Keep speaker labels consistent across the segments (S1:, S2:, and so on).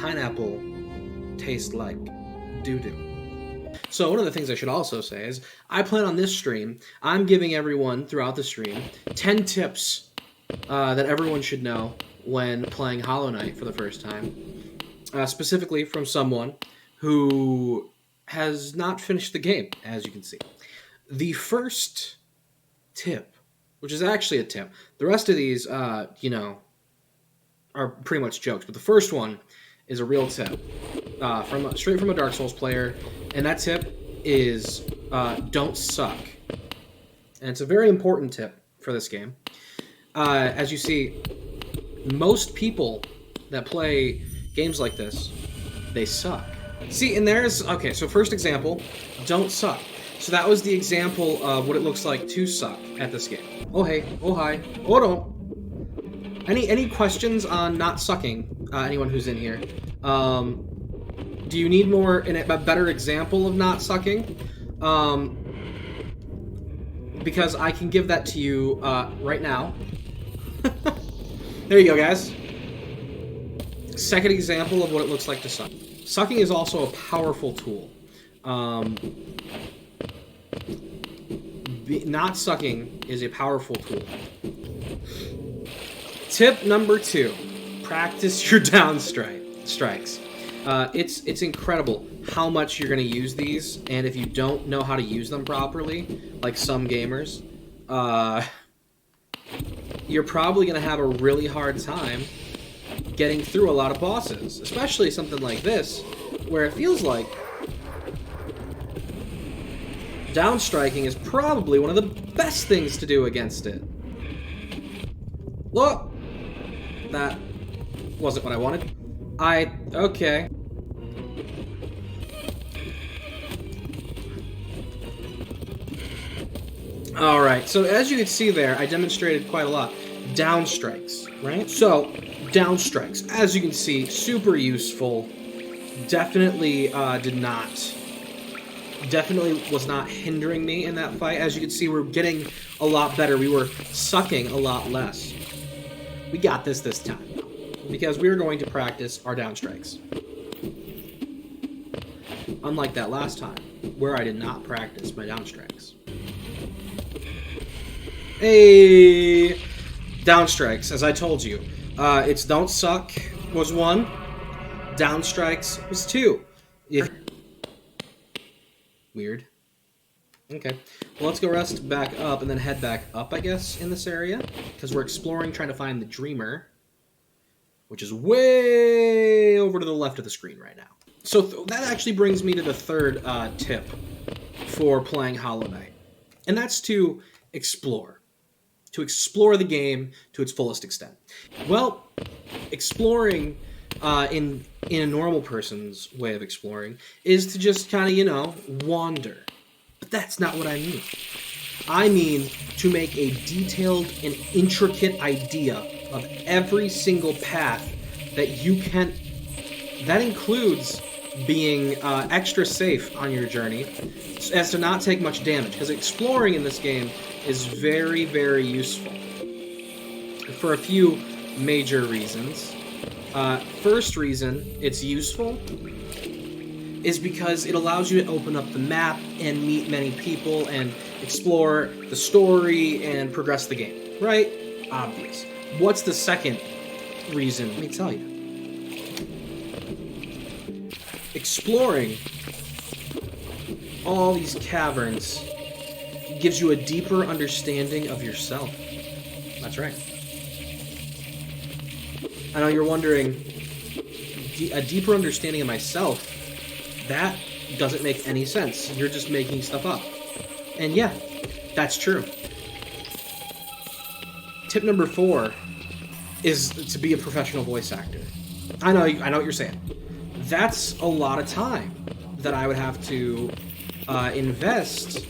S1: pineapple taste like doo-doo? So one of the things I should also say is I plan on this stream, I'm giving everyone throughout the stream 10 tips that everyone should know when playing Hollow Knight for the first time, specifically from someone who has not finished the game, as you can see. The first tip, which is actually a tip, the rest of these, you know, are pretty much jokes, but the first one is a real tip, straight from a Dark Souls player, and that tip is don't suck. And it's a very important tip for this game. As you see, most people that play games like this, they suck. See, and there's, okay, so first example, don't suck. So that was the example of what it looks like to suck at this game. Oh hey, oh hi, oh don't. Any questions on not sucking, anyone who's in here? Do you need a better example of not sucking? Because I can give that to you right now. There you go, guys. Second example of what it looks like to suck. Sucking is also a powerful tool. Not sucking is a powerful tool. Tip number 2, practice your down strikes. It's incredible how much you're going to use these, and if you don't know how to use them properly, like some gamers, you're probably going to have a really hard time getting through a lot of bosses, especially something like this, where it feels like down striking is probably one of the best things to do against it. Look! That wasn't what I wanted. Okay. Alright, so as you can see there, I demonstrated quite a lot. Down strikes, right? So, down strikes, as you can see, super useful. Definitely was not hindering me in that fight. As you can see, we're getting a lot better. We were sucking a lot less. We got this time, because we're going to practice our down strikes. Unlike that last time, where I did not practice my down strikes. Hey! Down strikes, as I told you. It's don't suck was 1. Down strikes was 2. Weird. Okay. Well, let's go rest back up and then head back up, I guess, in this area. Because we're exploring, trying to find the Dreamer. Which is way over to the left of the screen right now. So that actually brings me to the third tip for playing Hollow Knight. And that's to explore. To explore the game to its fullest extent. Well, exploring in a normal person's way of exploring is to just kind of, you know, wander. But that's not what I mean. I mean to make a detailed and intricate idea of every single path that you can. That includes being extra safe on your journey as to not take much damage, because exploring in this game is very, very useful for a few major reasons. First reason it's useful is because it allows you to open up the map and meet many people and explore the story and progress the game, right? Obvious. What's the second reason? Let me tell you. Exploring all these caverns gives you a deeper understanding of yourself. That's right. I know you're wondering, a deeper understanding of myself, that doesn't make any sense. You're just making stuff up. And yeah, that's true. Tip number 4 is to be a professional voice actor. I know what you're saying. That's a lot of time that I would have to invest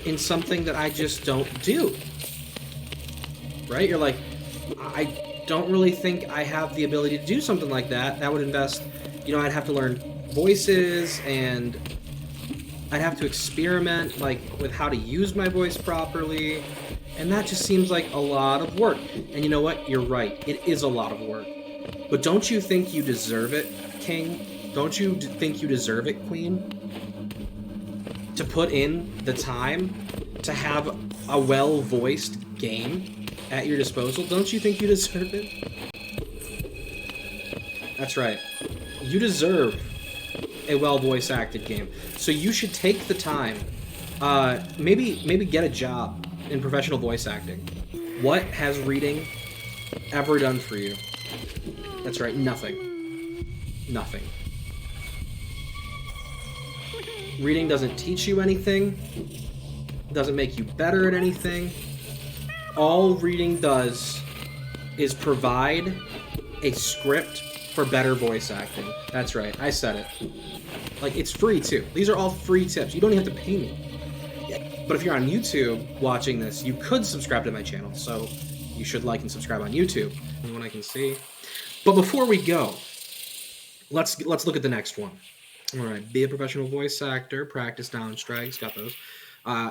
S1: in something that I just don't do. Right? You're like, I don't really think I have the ability to do something like that. That would invest, you know, I'd have to learn voices, and I'd have to experiment, like, with how to use my voice properly, and that just seems like a lot of work. And you know what? You're right. It is a lot of work. But don't you think you deserve it, King? Don't you think you deserve it, Queen? To put in the time to have a well-voiced game at your disposal? Don't you think you deserve it? That's right. You deserve a well-voice acted game. So you should take the time. Maybe get a job in professional voice acting. What has reading ever done for you? That's right, nothing. Nothing. Reading doesn't teach you anything. Doesn't make you better at anything. All reading does is provide a script for better voice acting. That's right, I said it. Like, it's free too. These are all free tips. You don't even have to pay me. But if you're on YouTube watching this, you could subscribe to my channel. So you should like and subscribe on YouTube. Anyone I can see. But before we go, let's look at the next one. All right, be a professional voice actor, practice down strikes, got those.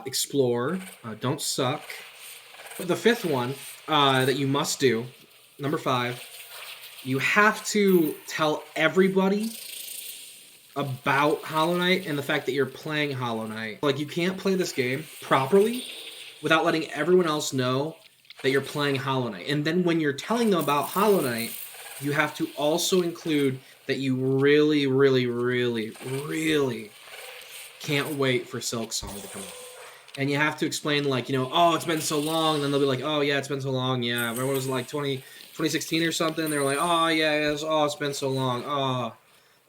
S1: Explore, don't suck. But the fifth one that you must do, number 5, you have to tell everybody about Hollow Knight and the fact that you're playing Hollow Knight. Like, you can't play this game properly without letting everyone else know that you're playing Hollow Knight. And then when you're telling them about Hollow Knight, you have to also include that you really, really, really, really can't wait for Silksong to come out. And you have to explain, like, you know, oh, it's been so long. And then they'll be like, oh, yeah, it's been so long. Yeah, what was it, like 2016 or something? They're like, oh, yeah, it's been so long. Oh.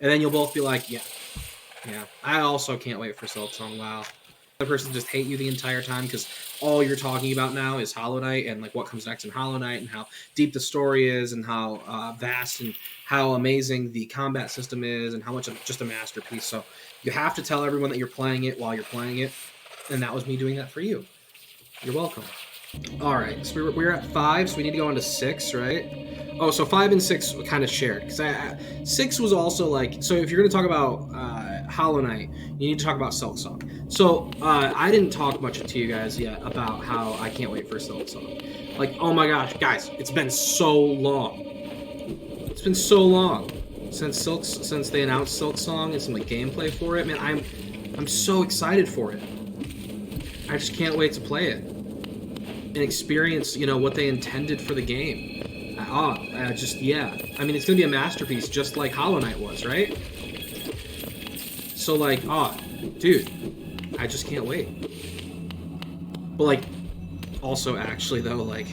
S1: And then you'll both be like, yeah, I also can't wait for Silksong. Wow. The person just hate you the entire time because all you're talking about now is Hollow Knight and like what comes next in Hollow Knight and how deep the story is and how vast and how amazing the combat system is and how much of just a masterpiece. So you have to tell everyone that you're playing it while you're playing it, and that was me doing that for you. You're welcome. All right, so we're at 5, so we need to go on to 6, right? Oh, so 5 and 6 were kind of shared because 6 was also like, so if you're going to talk about Hollow Knight, you need to talk about Silksong. So I didn't talk much to you guys yet about how I can't wait for Silksong. Like, oh my gosh, guys, it's been so long. It's been so long since they announced Silksong and some like gameplay for it. Man, I'm so excited for it. I just can't wait to play it and experience, you know, what they intended for the game. Yeah. I mean, it's gonna be a masterpiece, just like Hollow Knight was, right? So, like, dude, I just can't wait. But like, also, actually, though, like,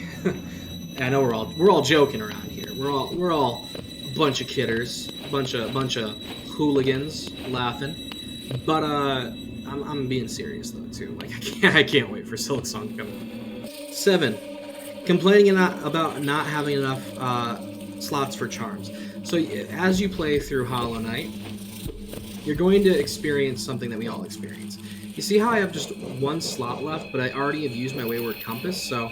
S1: I know we're all joking around here. We're all a bunch of kidders, bunch of hooligans laughing. But I'm being serious though too. Like, I can't wait for Silksong to come out. 7. Complaining about not having enough slots for charms. So as you play through Hollow Knight, you're going to experience something that we all experience. You see how I have just 1 slot left, but I already have used my Wayward Compass, so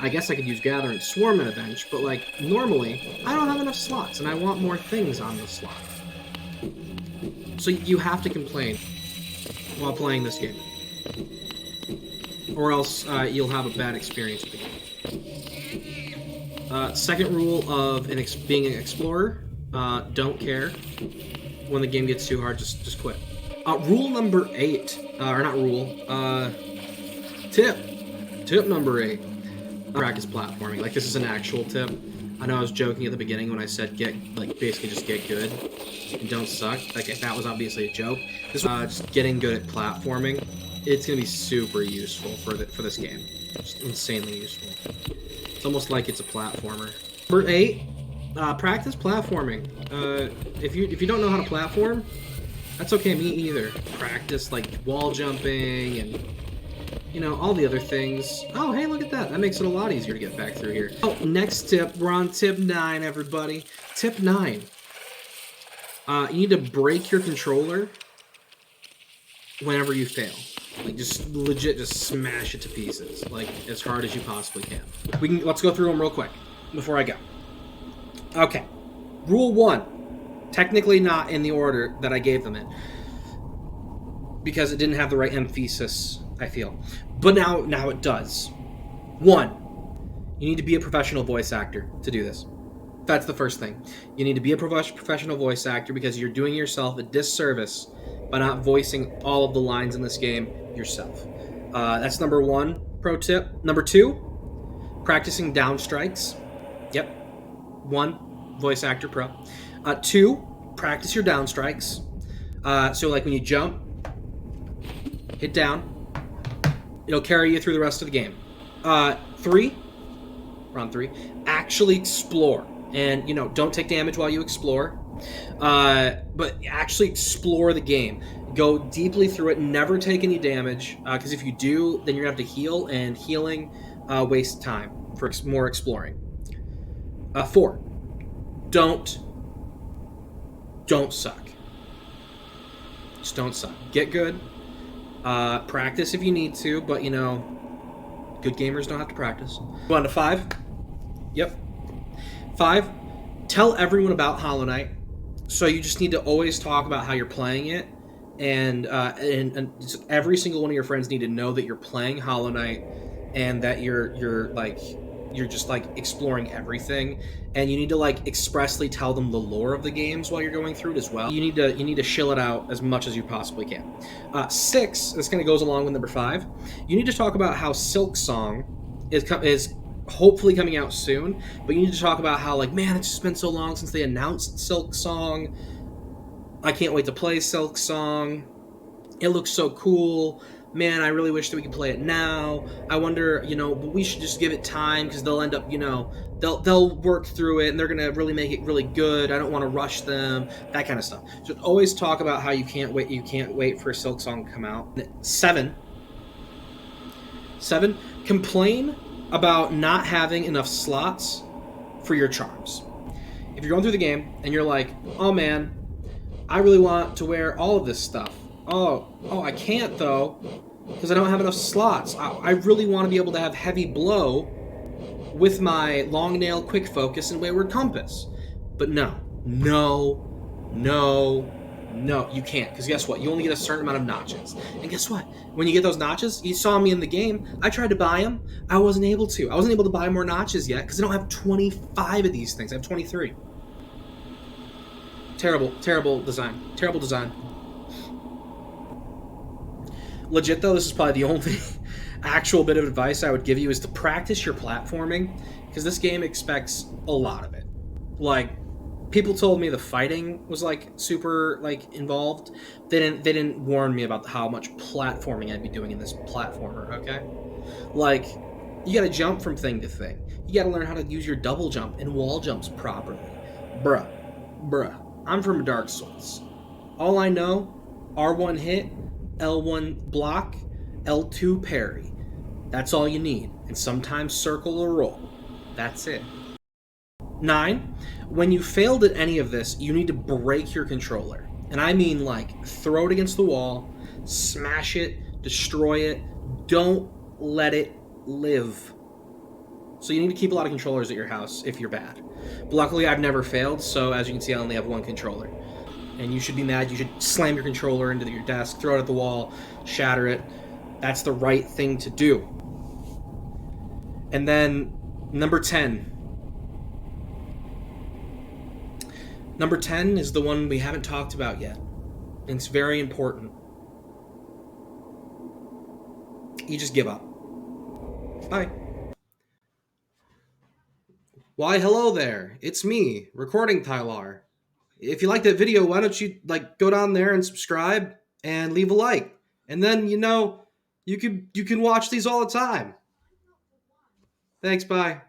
S1: I guess I could use Gathering Swarm at a bench, but like, normally, I don't have enough slots, and I want more things on the slot. So you have to complain while playing this game, or else you'll have a bad experience with the game. Second rule of being an explorer, don't care. When the game gets too hard, just quit. Rule number 8, or not rule, tip number 8, practice platforming. Like, this is an actual tip. I know I was joking at the beginning when I said basically just get good and don't suck. Like, if that was obviously a joke. This just getting good at platforming. It's gonna be super useful for this game. Just insanely useful. It's almost like it's a platformer. Number 8, practice platforming. If you don't know how to platform, that's okay, me either. Practice like wall jumping and, you know, all the other things. Oh, hey, look at that. That makes it a lot easier to get back through here. Oh, next tip. We're on tip 9, everybody. Tip 9. You need to break your controller whenever you fail. Like, just legit just smash it to pieces, like, as hard as you possibly can. Let's go through them real quick before I go. Okay. Rule 1. Technically not in the order that I gave them in, because it didn't have the right emphasis, I feel. But now it does. 1. You need to be a professional voice actor to do this. That's the first thing. You need to be a professional voice actor because you're doing yourself a disservice by not voicing all of the lines in this game yourself. That's number one pro tip. Number two, practicing down strikes. Yep. One, voice actor pro. Two, practice your down strikes. So like when you jump, hit down, it'll carry you through the rest of the game. Three, we're on three, actually explore. And, don't take damage while you explore. But actually explore the game. Go deeply through it. Never take any damage. Because if you do, then you're going to have to heal. And healing wastes time for more exploring. Four, don't suck. Just don't suck. Get good. Practice if you need to. But, good gamers don't have to practice. Go on to five. Yep. 5, tell everyone about Hollow Knight. So you just need to always talk about how you're playing it, and every single one of your friends need to know that you're playing Hollow Knight, and that you're just like exploring everything, and you need to like expressly tell them the lore of the games while you're going through it as well. You need to shill it out as much as you possibly can. 6, this kind of goes along with number 5. You need to talk about how Silksong is hopefully coming out soon, but you need to talk about how, like, man, it's just been so long since they announced Silksong. I can't wait to play Silksong. It looks so cool. Man, I really wish that we could play it now. I wonder, but we should just give it time because they'll end up, they'll work through it and they're gonna really make it really good. I don't want to rush them. That kind of stuff. So always talk about how you can't wait. You can't wait for Silksong to come out. 7, complain about not having enough slots for your charms. If you're going through the game and you're like, oh man, I really want to wear all of this stuff. Oh, I can't though, because I don't have enough slots. I really want to be able to have heavy blow with my long nail, quick focus, and wayward compass. But no, you can't, because guess what? You only get a certain amount of notches. And guess what? When you get those notches, you saw me in the game, I tried to buy them. I wasn't able to. I wasn't able to buy more notches yet, because I don't have 25 of these things. I have 23. Terrible design. Terrible design. Legit, though, this is probably the only actual bit of advice I would give you is to practice your platforming, because this game expects a lot of it. Like, people told me the fighting was like super like involved. They didn't warn me about how much platforming I'd be doing in this platformer, okay? Like, you gotta jump from thing to thing. You gotta learn how to use your double jump and wall jumps properly. Bruh. I'm from Dark Souls. All I know, R1 hit, L1 block, L2 parry. That's all you need. And sometimes circle or roll. That's it. 9, when you failed at any of this, you need to break your controller. And I mean, like, throw it against the wall, smash it, destroy it. Don't let it live. So you need to keep a lot of controllers at your house if you're bad. But luckily, I've never failed, so as you can see, I only have one controller. And you should be mad. You should slam your controller into your desk, throw it at the wall, shatter it. That's the right thing to do. And then, number 10. Number 10 is the one we haven't talked about yet. And it's very important. You just give up. Bye. Why, hello there. It's me, Recording Tylar. If you liked that video, why don't you go down there and subscribe and leave a like. And then, you can watch these all the time. Thanks, bye.